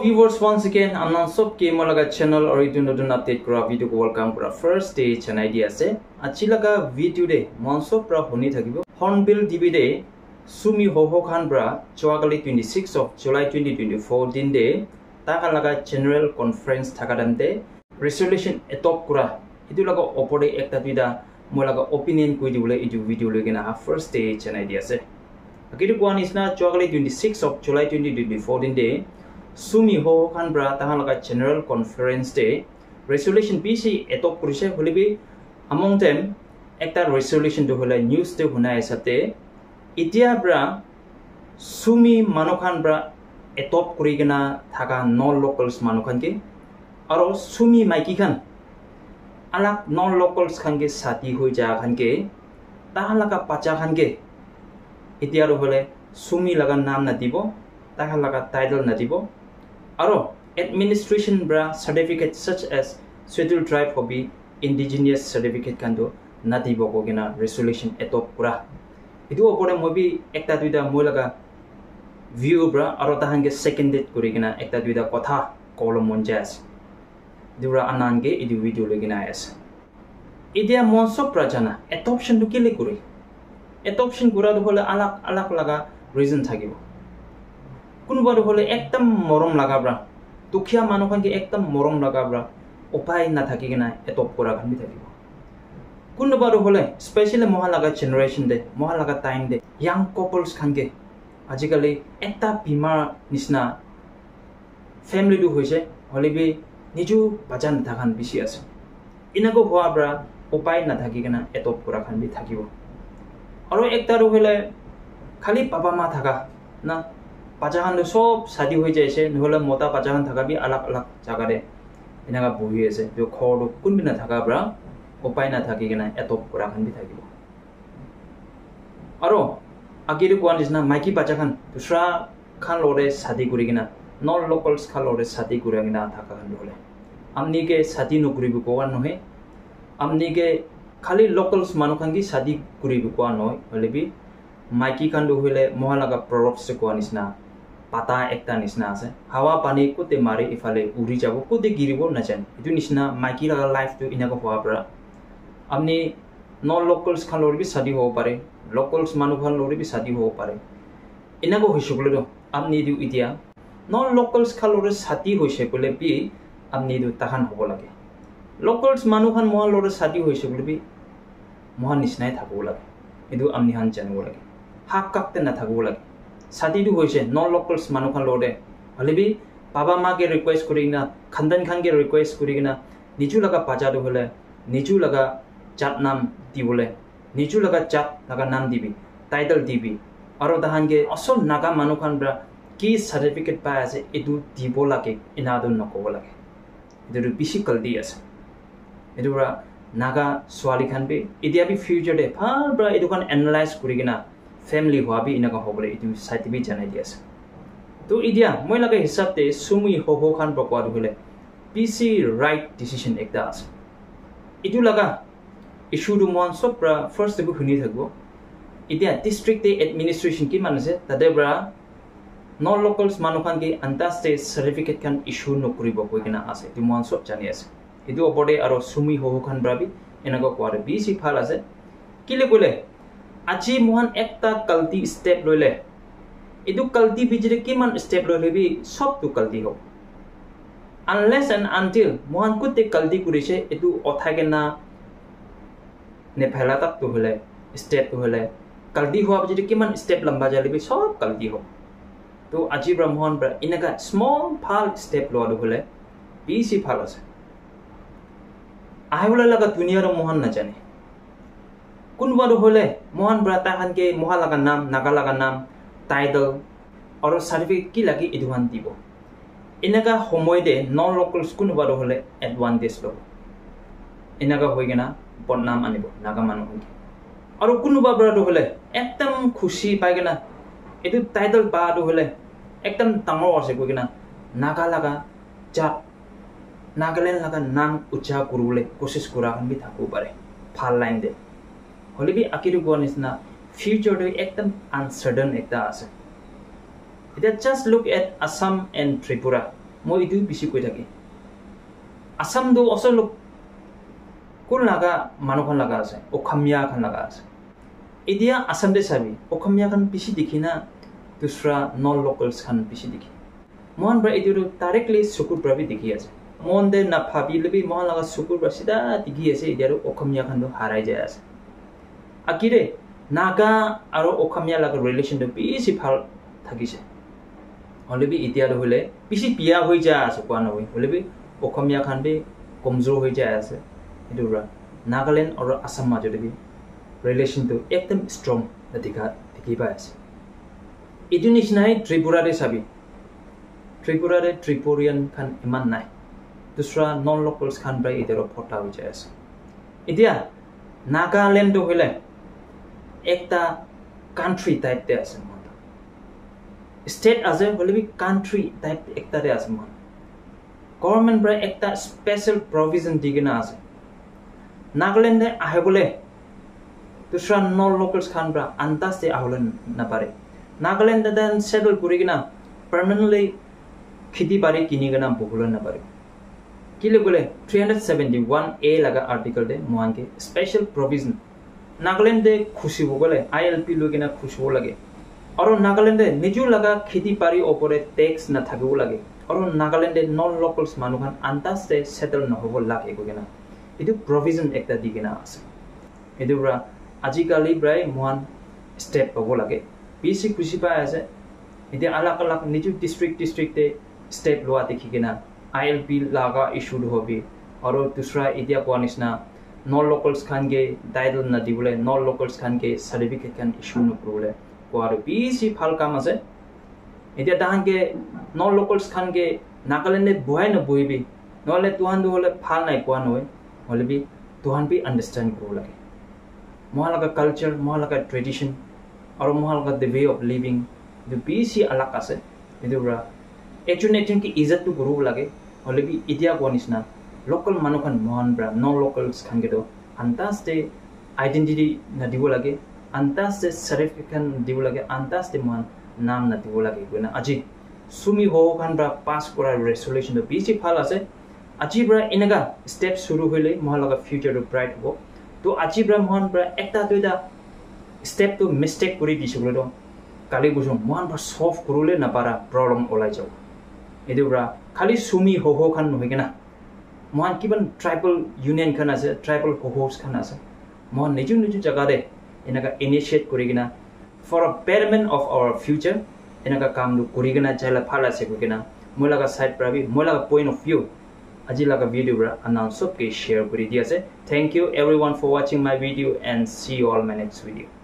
viewers, once again I'm not so came laga channel or you don't update kura video ko welcome kura first day channel idea ase achi laga video de monso pra honi thakibo hornbill tv de sumi hoho khan bra choagali 26 of July 2024 din de taka laga general conference thakadam de resolution atop kura idu laga opore ekta duida mo laga opinion koi dibole idu video logena first day channel idea ase akidu one is na choagali 26 of July 2024 din de Sumi ho khan bra tahan laga general conference day resolution PC atop kurise holibi among them ekta resolution do hola news te hunai asate itia bra sumi manokhan bra atop kurigena thaga non locals manokhan ke aro sumi maiki khan alak non locals khan ke sati hoi ja khan ke tahan laga pacha khan ke itia ro hole sumi laga naam na dibo tahan laga title na dibo Aro administration bra certificate such as scheduled tribe hobby indigenous certificate kando nati boko gina resolution atop pura idu opore mobi ekta duida molaga view bra aro tahange second date kuri gina ekta duida kotha kolom monjas dura anange idu video legina as idia monso prajana adoption du kile kuri adoption kura do hole alak laga reason thakibo kunubaro hole ekdam morom lagabra dukhia manokhan ke ekdam morom lagabra upai na thakigena atop kora khan bi thakibo kunubaro hole especially moha laga generation de moha laga time de young couples khan ke ajikali ekta bima nisna family du hoise hole bi niju bajan thakan bisi ase inago hoabra upai na thakigena atop kora khan bi thakibo aro ekta ro hole khali papa ma thaka na pajahan sob sadi hoi jaise nohole mota pajahan thaka bi alak alak jaga re inaga bohi ase jo khor kun bina thaka bra upai na thaki gena atop kora khan bi thakibo aro agiri kwan isna maiki pajahan dusra khan lore sadi kuri gena non locals khan lore sadi kuri gena thaka khan dole amni ke sadi no kuri ko wan nohe amni ke khali locals manukhan gi sadi kuri ko wan noy hole bi maiki khan do hole mohalaga products ko anisna pata ekta nisna ase hawa pani kote mare ifale uri jabo kote giribo na jan idu nisna maiki laga life to inaga hoa bra amni non locals khan lor bi sadi ho pare locals manu khan lor bi sadi ho pare inago hoisuglo do amni du itia non locals khan lor sadi hoise kole bi amni du tahan hobo lage locals manu khan mohal lor sadi hoisuglo bi mohan nisnai thabo lage idu amni han janbo lage hak kakte na thabo lage sadi du hoise non locals manukhan lode holibi baba ma ke request kurina khandan khan ke request kurina niju laga paja du hole niju laga chat nam dibole niju laga chat laga nam dibi title dibi aro dahan ge asol naga manukhan bra ki certificate pa ase edu dibo lage inadu nokobo lage edu bisi kaldi ase edu bra naga swali khan be idia bi future de phal bra edu khan analyze kurigina family hobi inaga hobole itu site bi janai dias to idia moi laga hisab te sumi hoho khan bakwa du hole PC right decision ekta as itu laga issue du mon sopra first bu huni thagbo idia district te administration ki manase tadebra non locals manukhan ki anta state certificate kan issue no kuribo koigena ase tu mon sop jani ase itu opode aro sumi hoho khan brabi inaga kware BC phal ase kile kole aji mohan ekta kalti step loile edu kalti bijire kiman step loile bi sob tu kalti ho unless and until mohan kutte kalti kurise edu othagena ne phela tak tu hole step tu hole kalti ho bijire kiman step lamba jale bi sob kalti ho to aji bra mohan bra inaga small phal step lo adu hole bisi phal ase ahula laga dunia ro mohan na jane kunwaro hole mohan brata khan ke moha laga naam naga laga naam title aro certificate ki lagi iduhan dibo inaga homoy de non locals kunwaro hole advantage lo inaga hoigena bonnam anibo naga manu honke aro kunwa brado hole ekdam khushi paigena edu title ba do hole ekdam tangor ase koigena naga laga jat nagaland laga naam ucha kurule kosis kura kan bi thaku pare phal line de holibi akiru gonisna future do ekdam uncertain ekta ase Just look at Assam and Tripura. মই ইটো বেছি কৈ থাকি আসাম দো অসল কোন লাগা মানুখন লাগা আছে অসমীয়া খান লাগা আছে এতিয়া আসাম দে চাবি অসমীয়া খান বেছি দেখি না দুসরা নন লোকালস খান বেছি দেখি মন ব্রা ইটো ডাইরেক্টলি চকুৰ পৰা দেখি আছে মন দে না ভাবি লবি মন লাগা চকুৰ পৰা সিধা দেখি আছে এতিয়া অসমীয়া খান হাৰাই যায় আছে আকিৰে নাগা আৰু অসমীয়া লাগা ৰিলেশন তো বেছি ভাল থাকিছে হলেবি এতিয়া হলে বেছি পিয়া হৈ যায় আছে কোৱা নহয় হলেবি অসমীয়া খান বে কমজোৰ হৈ যায় আছে এটো নাগালেণ্ড আৰু আসাম মাজতে বি ৰিলেশন তো একদম ষ্ট্ৰং দেখি পাই আছে এটো নিচিনাই ত্ৰিপুৰাৰে চাবি ত্ৰিপুৰাৰে ত্ৰিপুৰিয়ান খান ইমান নাই দুসৰা নন লোকালস খান প্ৰায় এতিয়াও ফটা হৈ যায় আছে এতিয়া নাগালেণ্ড হলে একটা কান্ট্রি টাইপতে আছে স্টেট আছে হলে বি কান্ট্রি টাইপ একটাতে আছে মান গভর্নমেন্ট প্রায় একটা স্পেশাল প্রভিজন দিকেনা আছে নাগাল্যান্ডে আহে বলে দুসরা নন লোকালস খান প্রা আন্তাজে আহলে না পারে নাগাল্যান্ডে দেন সেটল করে কিনা পার্মানেন্টলি খেতি বাড়ি কিনি কিনা বহুলে না পারে কিলে বলে 371A লাগা আর্টিকেল দে মোহানকে স্পেশাল প্রভিজন নাগাল্যান্ডে খুশি বলে ILP লগিনা খুশি লাগে আৰু নাগাল্যান্ডে নিজু লাগা খেতি বাড়ি ওপৰে ট্যাক্স না থাকিব লাগে আৰু নাগাল্যান্ডে নন লোকালস মানুখান আন্তাজে সেটল নহব লাগে কইনা এটো প্রভিজন একটা দিকেনা আছে এটোরা আজিকালি প্রায় মোহান স্টেপ পাব লাগে বেশি খুশি পাই আছে এতিয়া আলাক আলাক নিজু ডিস্ট্রিক্টে স্টেপ লোৱা দেখি কিনা ILP লাগা ইস্যু হবে আৰু দুসৰা এতিয়া কোৱা নিচিনা নন লোকালস খান কে টাইটল না দিবলে নন লোকালস খান কে সার্টিফিকেট খান ইস্যু নকৰলে কোৱাৰো বেছি ভাল কাম আছে এতিয়া তাহানকে নন লোকালস খান কে নাগাল্যান্ডে বহাই নবহিবি নহলে তুহান হলে ভাল নাই কোৱা নহয় হলে বি তুহান বি আন্ডাৰস্ট্যান্ড কৰিব লাগে মহালাগা কালচাৰ মহালাগা ট্ৰেডিশন আৰু মহালাগা দ্য ওয়ে অফ লিভিং যে বেছি আলাক আছে এটোৰা একজন কি ইজ্জতটো কৰিব লাগে হলে বি এতিয়া কোৱা নিচিনা লোকাল মানুখান মহান ব্ৰা নন লোকালস খান কে আন্তাজে আইডেন্টিটি না দিব লাগে আন্তাজে সার্টিফিকেট খান দিব লাগে আন্তাজে মহান নাম না দিব লাগে কইনা আজি সুমি হো খান ব্ৰা পাস কৰা ৰেজুলেশন তো বেছি ভাল আছে আজি ব্ৰা এনেকা স্টেপ শুরু হইলে মহালাগা ফিউচার ব্রাইট হবো তো আজি ব্রা মহান ব্রা একটা দুইটা স্টেপ তো মিস্টেক করে দিছে বলে তো কালি বুঝো মহান ব্রা সলভ করলে না পারা প্রবলেম ওলাই যাও এটো ব্রা খালি সুমি হো খান নহয় কেনা মহান কিমান ট্রাইবাল ইউনিয়ন খান আছে ট্রাইবাল হোস খান আছে মহান নিজু নিজু জায়গাতে এনেকা ইনিশিয়েট কৰি কিনা ফৰ আ বেটাৰমেন্ট অফ আওয়াৰ ফিউচাৰ এনেকা কাম কৰি কিনা চাইলে ভাল আছে কিনা মই লাগা সাইড প্ৰাবি মই লাগা পয়েন্ট অফ ভিউ আজি laga video bra announce सबके share kuri diya ase thank you everyone for watching my video and see you all my next video